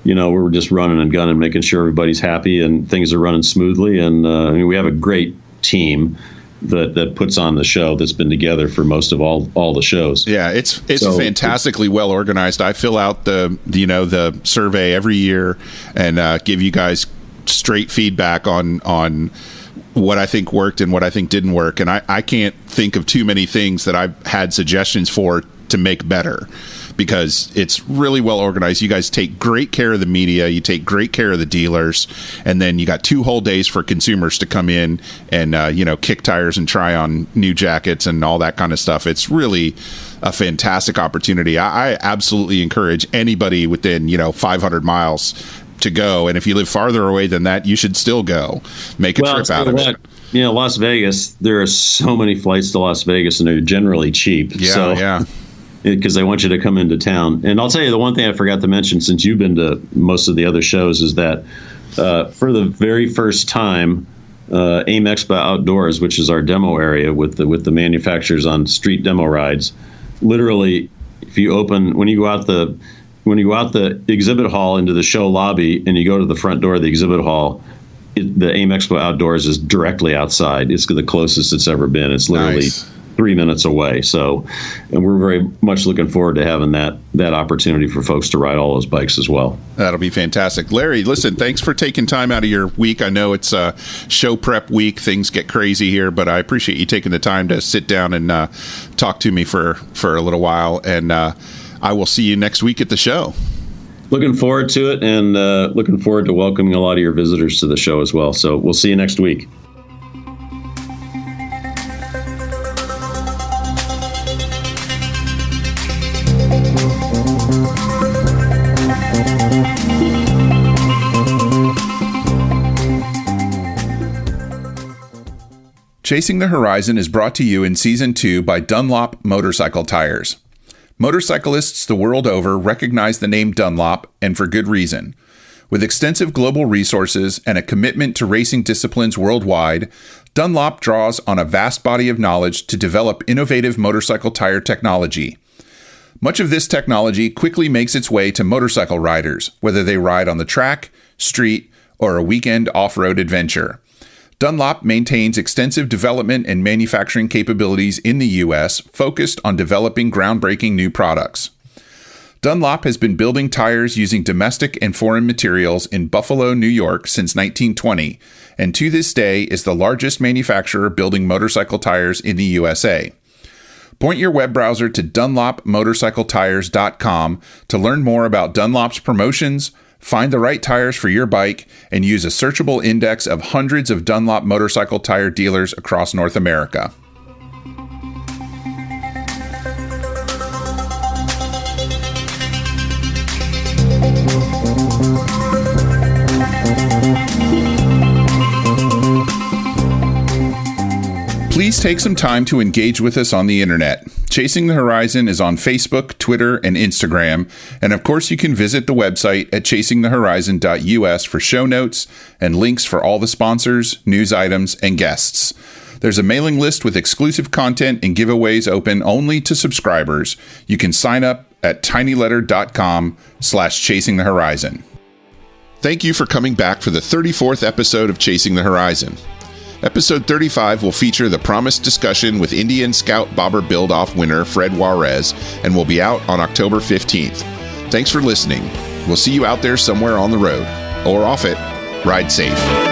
we're just running and gunning, making sure everybody's happy and things are running smoothly. And we have a great team that puts on the show that's been together for most of all the shows. Yeah, it's fantastically well organized. I fill out the survey every year and give you guys straight feedback on what I think worked and what I think didn't work. And I can't think of too many things that I've had suggestions for to make better, because it's really well organized. You guys take great care of the media, you take great care of the dealers, and then you got 2 whole days for consumers to come in and kick tires and try on new jackets and all that kind of stuff. It's really a fantastic opportunity. I absolutely encourage anybody within 500 miles to go, and if you live farther away than that, you should still go. Make a trip out of it. Las Vegas, there are so many flights to Las Vegas, and they're generally cheap. Yeah. Because they want you to come into town. And I'll tell you, the one thing I forgot to mention, since you've been to most of the other shows, is that for the very first time, AIMExpo Outdoors, which is our demo area with the manufacturers on street demo rides, literally, when you go out the exhibit hall into the show lobby and you go to the front door of the exhibit hall, the AIMExpo Outdoors is directly outside. It's the closest it's ever been. It's literally 3 minutes away. So, and we're very much looking forward to having that opportunity for folks to ride all those bikes as well. That'll be fantastic. Larry, listen, thanks for taking time out of your week. I know it's a show prep week. Things get crazy here, but I appreciate you taking the time to sit down and talk to me for a little while. And I will see you next week at the show. Looking forward to it, and looking forward to welcoming a lot of your visitors to the show as well. So we'll see you next week. Chasing the Horizon is brought to you in Season 2 by Dunlop Motorcycle Tires. Motorcyclists the world over recognize the name Dunlop, and for good reason. With extensive global resources and a commitment to racing disciplines worldwide, Dunlop draws on a vast body of knowledge to develop innovative motorcycle tire technology. Much of this technology quickly makes its way to motorcycle riders, whether they ride on the track, street, or a weekend off-road adventure. Dunlop maintains extensive development and manufacturing capabilities in the U.S., focused on developing groundbreaking new products. Dunlop has been building tires using domestic and foreign materials in Buffalo, New York since 1920, and to this day is the largest manufacturer building motorcycle tires in the USA. Point your web browser to dunlopmotorcycletires.com to learn more about Dunlop's promotions, find the right tires for your bike, and use a searchable index of hundreds of Dunlop motorcycle tire dealers across North America. Please take some time to engage with us on the internet. Chasing the Horizon is on Facebook, Twitter, and Instagram. And of course, you can visit the website at chasingthehorizon.us for show notes and links for all the sponsors, news items, and guests. There's a mailing list with exclusive content and giveaways open only to subscribers. You can sign up at tinyletter.com/chasingthehorizon. Thank you for coming back for the 34th episode of Chasing the Horizon. Episode 35 will feature the promised discussion with Indian Scout Bobber Build-Off winner Fred Juarez and will be out on October 15th. Thanks for listening. We'll see you out there somewhere on the road or off it. Ride safe.